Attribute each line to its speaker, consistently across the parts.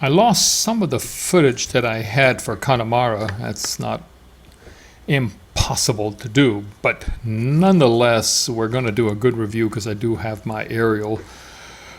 Speaker 1: I lost some of the footage that I had for Connemara. That's not impossible to do, but nonetheless, we're going to do a good review because I do have my aerial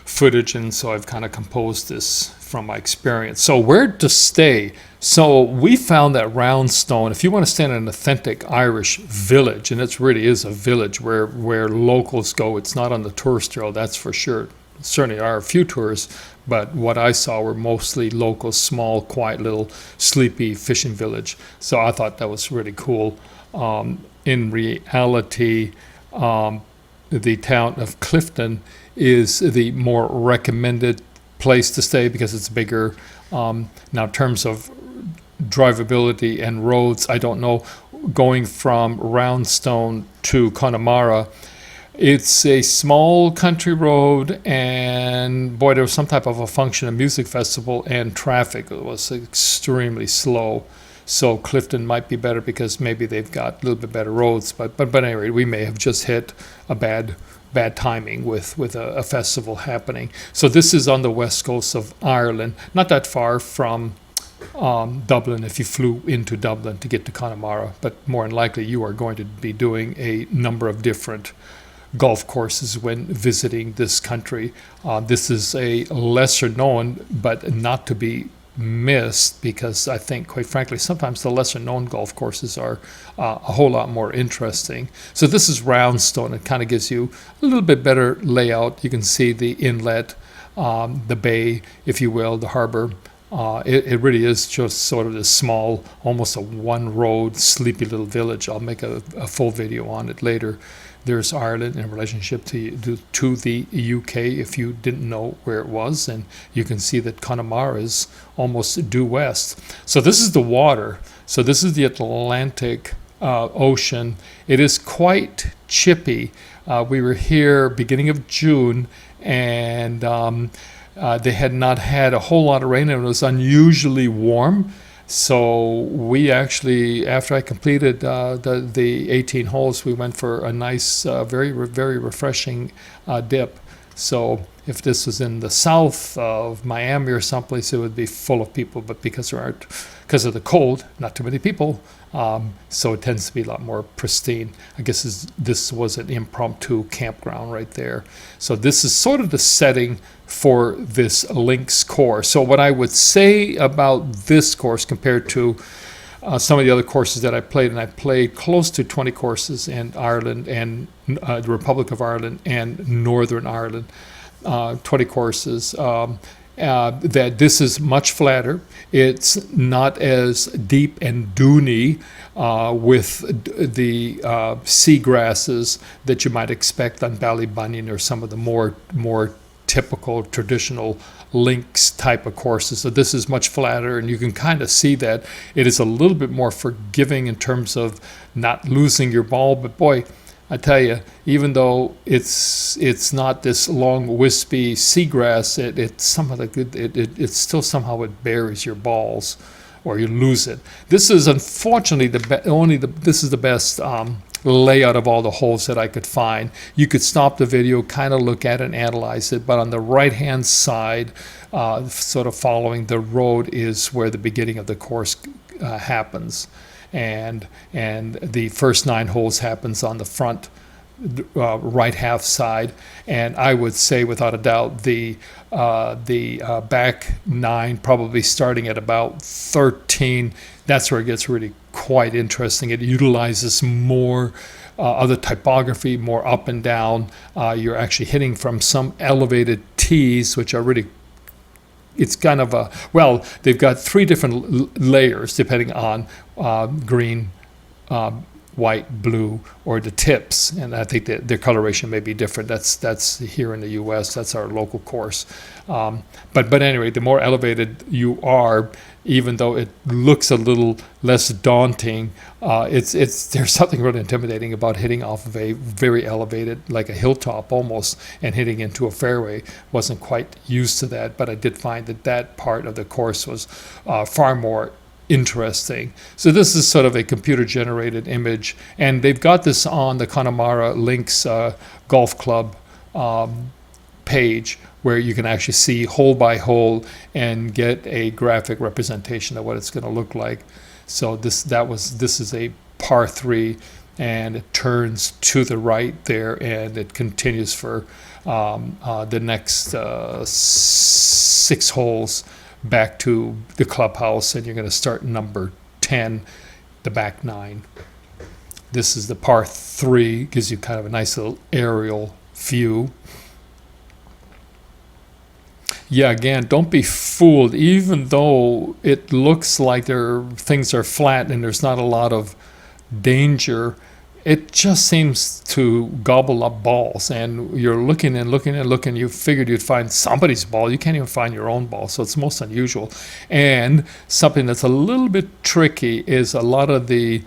Speaker 1: footage, and so I've kind of composed this from my experience. So where to stay? So we found that Roundstone, if you want to stay in an authentic Irish village, and it really is a village where locals go, it's not on the tourist trail, that's for sure. Certainly are a few tourists, but what I saw were mostly local, small, quiet little sleepy fishing village. So I thought that was really cool. In reality, the town of Clifden is the more recommended place to stay because it's bigger. Now, in terms of drivability and roads, I don't know. Going from Roundstone to Connemara, it's a small country road, and boy, there was some type of a function, a music festival, and traffic was extremely slow. So Clifton might be better because maybe they've got a little bit better roads. But anyway, we may have just hit a bad timing with a festival happening. So this is on the west coast of Ireland, not that far from Dublin if you flew into Dublin to get to Connemara. But more than likely, you are going to be doing a number of different golf courses when visiting this country. This is a lesser known, but not to be missed, because I think, quite frankly, sometimes the lesser known golf courses are a whole lot more interesting. So this is Roundstone. It kind of gives you a little bit better layout. You can see the inlet, the bay, if you will, the harbor. It really is just sort of this small, almost a one road, sleepy little village. I'll make a full video on it later. There's Ireland in relationship to the UK, if you didn't know where it was. And you can see that Connemara is almost due west. So this is the water. So this is the Atlantic Ocean. It is quite chippy. We were here beginning of June, and they had not had a whole lot of rain, and it was unusually warm. So we actually, after I completed the 18 holes, we went for a nice, very refreshing dip. So if this was in the south of Miami or someplace, it would be full of people. But because of the cold, not too many people. So it tends to be a lot more pristine. I guess this was an impromptu campground right there. So this is sort of the setting for this links course. So what I would say about this course compared to some of the other courses that I played, and I played close to 20 courses in Ireland and the Republic of Ireland and Northern Ireland, 20 courses, that this is much flatter. It's not as deep and duny with the seagrasses that you might expect on Ballybunion or some of the more typical traditional links type of courses. So this is much flatter, and you can kind of see that it is a little bit more forgiving in terms of not losing your ball. But boy, I tell you, even though it's not this long wispy seagrass, it's still somehow it buries your balls, or you lose it. This is unfortunately this is the best layout of all the holes that I could find. You could stop the video, kind of look at it and analyze it, but on the right hand side, sort of following the road, is where the beginning of the course happens. And the first 9 holes happens on the front right half side, and I would say without a doubt the back 9, probably starting at about 13, that's where it gets really quite interesting. It utilizes more of the typography, more up and down. You're actually hitting from some elevated tees, which are really, it's kind of they've got 3 different layers depending on green, white, blue, or the tips, and I think that their coloration may be different. That's here in the U.S. That's our local course. But anyway, the more elevated you are, even though it looks a little less daunting, there's something really intimidating about hitting off of a very elevated, like a hilltop almost, and hitting into a fairway. Wasn't quite used to that, but I did find that part of the course was far more interesting. So this is sort of a computer-generated image, and they've got this on the Connemara Links Golf Club page where you can actually see hole by hole and get a graphic representation of what it's going to look like. So this is a par 3, and it turns to the right there, and it continues for the next 6 holes back to the clubhouse, and you're going to start number 10, the back 9. This is the par 3, gives you kind of a nice little aerial view. Yeah, again, don't be fooled. Even though it looks like things are flat and there's not a lot of danger, it just seems to gobble up balls. And you're looking and looking and looking. You figured you'd find somebody's ball. You can't even find your own ball. So it's most unusual. And something that's a little bit tricky is a lot of the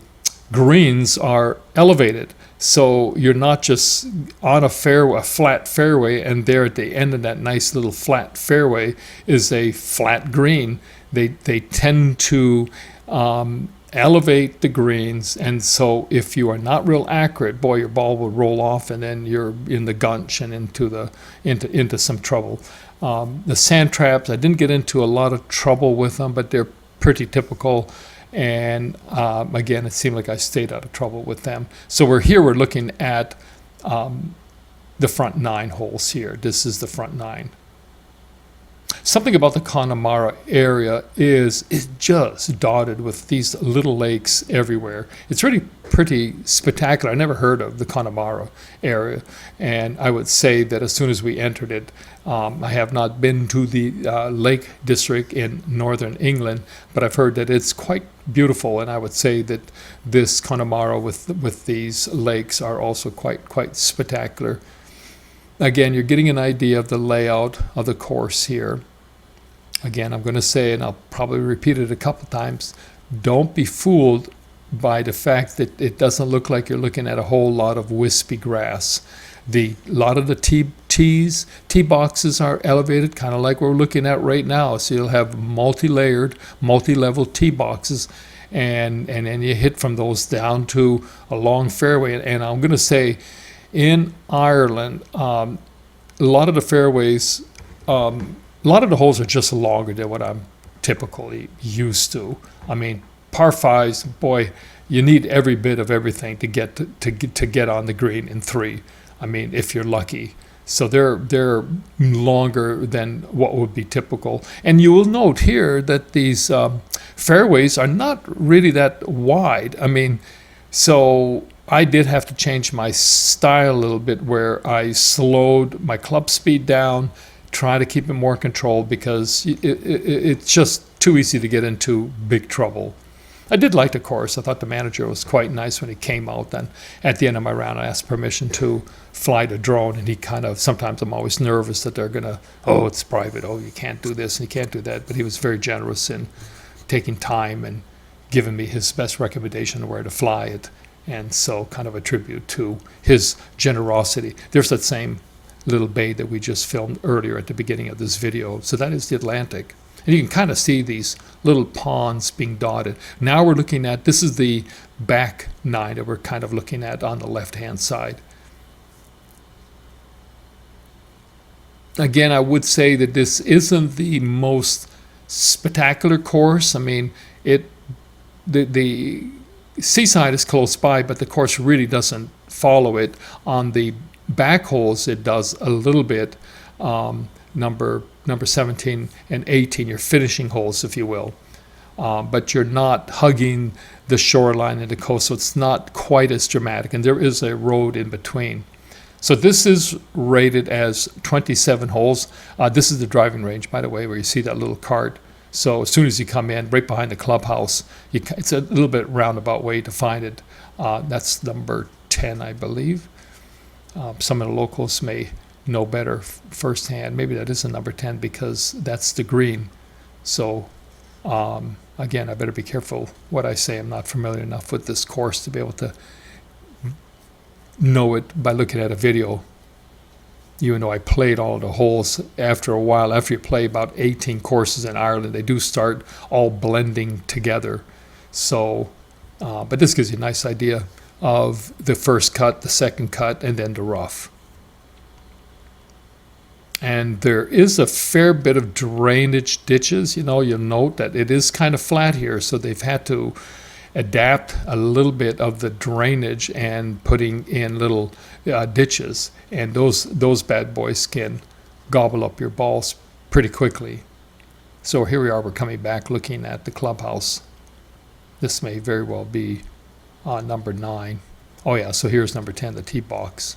Speaker 1: greens are elevated. So you're not just on a flat fairway, and there at the end of that nice little flat fairway is a flat green. They tend to elevate the greens, and so if you are not real accurate, boy, your ball will roll off, and then you're in the gunch and into some trouble. The sand traps, I didn't get into a lot of trouble with them, but they're pretty typical. And again, it seemed like I stayed out of trouble with them. So we're looking at the front 9 holes here. This is the front 9. Something about the Connemara area is just dotted with these little lakes everywhere. It's really pretty spectacular. I never heard of the Connemara area, and I would say that as soon as we entered it, I have not been to the Lake District in northern England, but I've heard that it's quite beautiful, and I would say that this Connemara with these lakes are also quite spectacular. Again, you're getting an idea of the layout of the course here. Again, I'm going to say, and I'll probably repeat it a couple times, don't be fooled by the fact that it doesn't look like you're looking at a whole lot of wispy grass. A lot of the tee boxes are elevated, kind of like we're looking at right now. So you'll have multi-layered, multi-level tee boxes, and then you hit from those down to a long fairway. And I'm going to say, in Ireland, a lot of the fairways, a lot of the holes are just longer than what I'm typically used to. I mean, par 5s, boy, you need every bit of everything to get on the green in 3. I mean, if you're lucky. So they're longer than what would be typical. And you will note here that these fairways are not really that wide. I mean, so I did have to change my style a little bit, where I slowed my club speed down, try to keep it more controlled, because it's just too easy to get into big trouble. I did like the course. I thought the manager was quite nice when he came out. Then at the end of my round, I asked permission to fly the drone, and he sometimes I'm always nervous that they're going to, oh, it's private, oh, you can't do this and you can't do that. But he was very generous in taking time and giving me his best recommendation of where to fly it. And so kind of a tribute to his generosity. There's that same little bay that we just filmed earlier at the beginning of this video. So that is the Atlantic. And you can kind of see these little ponds being dotted. Now we're looking at, this is the back 9 that we're kind of looking at on the left-hand side. Again, I would say that this isn't the most spectacular course. I mean, the seaside is close by, but the course really doesn't follow it. On the back holes, it does a little bit. Number 17 and 18, your finishing holes, if you will. But you're not hugging the shoreline and the coast, so it's not quite as dramatic. And there is a road in between. So this is rated as 27 holes. This is the driving range, by the way, where you see that little cart. So as soon as you come in, right behind the clubhouse, it's a little bit roundabout way to find it. That's number 10, I believe. Some of the locals may know better firsthand. Maybe that is a number 10 because that's the green. So again, I better be careful what I say. I'm not familiar enough with this course to be able to know it by looking at a video. Even though I played all the holes, after a while, after you play about 18 courses in Ireland, they do start all blending together. So, but this gives you a nice idea of the first cut, the second cut, and then the rough. And there is a fair bit of drainage ditches. You'll note that it is kind of flat here, so they've had to adapt a little bit of the drainage and putting in little ditches. And those bad boys can gobble up your balls pretty quickly. So here we are, we're coming back looking at the clubhouse. This may very well be number 9. Oh yeah, so here's number 10, the tee box.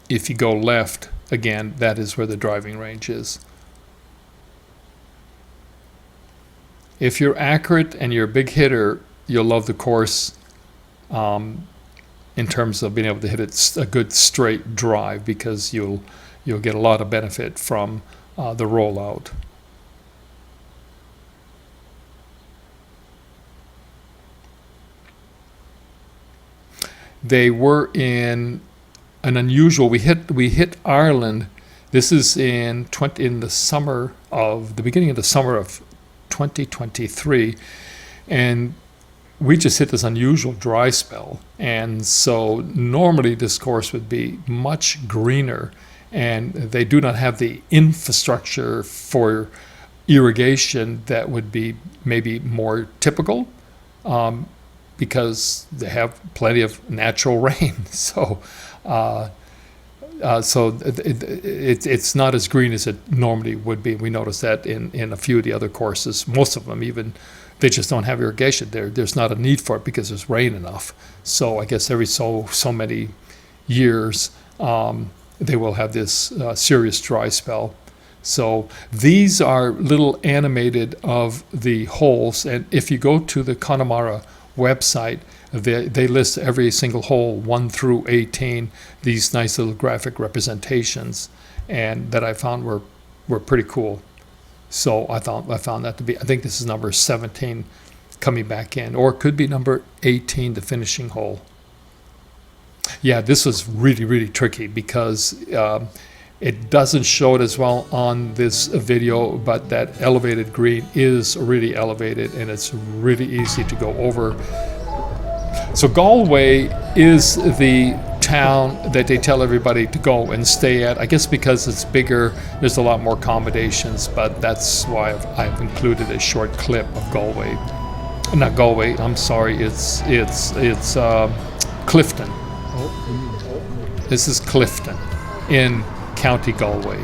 Speaker 1: If you go left, again, that is where the driving range is. If you're accurate and you're a big hitter, you'll love the course in terms of being able to hit it a good straight drive, because you'll get a lot of benefit from the rollout. They were in an unusual. We hit Ireland. This is in the beginning of the summer of 2023, and we just hit this unusual dry spell. And so normally this course would be much greener, and they do not have the infrastructure for irrigation that would be maybe more typical, because they have plenty of natural rain. So it's not as green as it normally would be. We noticed that in a few of the other courses. Most of them even, they just don't have irrigation. There's not a need for it because there's rain enough. So I guess every so many years they will have this serious dry spell. So these are little animated of the holes, and if you go to the Connemara website, they list every single hole 1 through 18, these nice little graphic representations, and that I found were pretty cool. So I found that to be, I think this is number 17 coming back in, or it could be number 18, the finishing hole. Yeah, this was really, really tricky because it doesn't show it as well on this video, but that elevated green is really elevated and it's really easy to go over. So Galway is the town that they tell everybody to go and stay at. I guess because it's bigger, there's a lot more accommodations, but that's why I've included a short clip of Galway. Not Galway, I'm sorry, it's Clifden. This is Clifden in County Galway.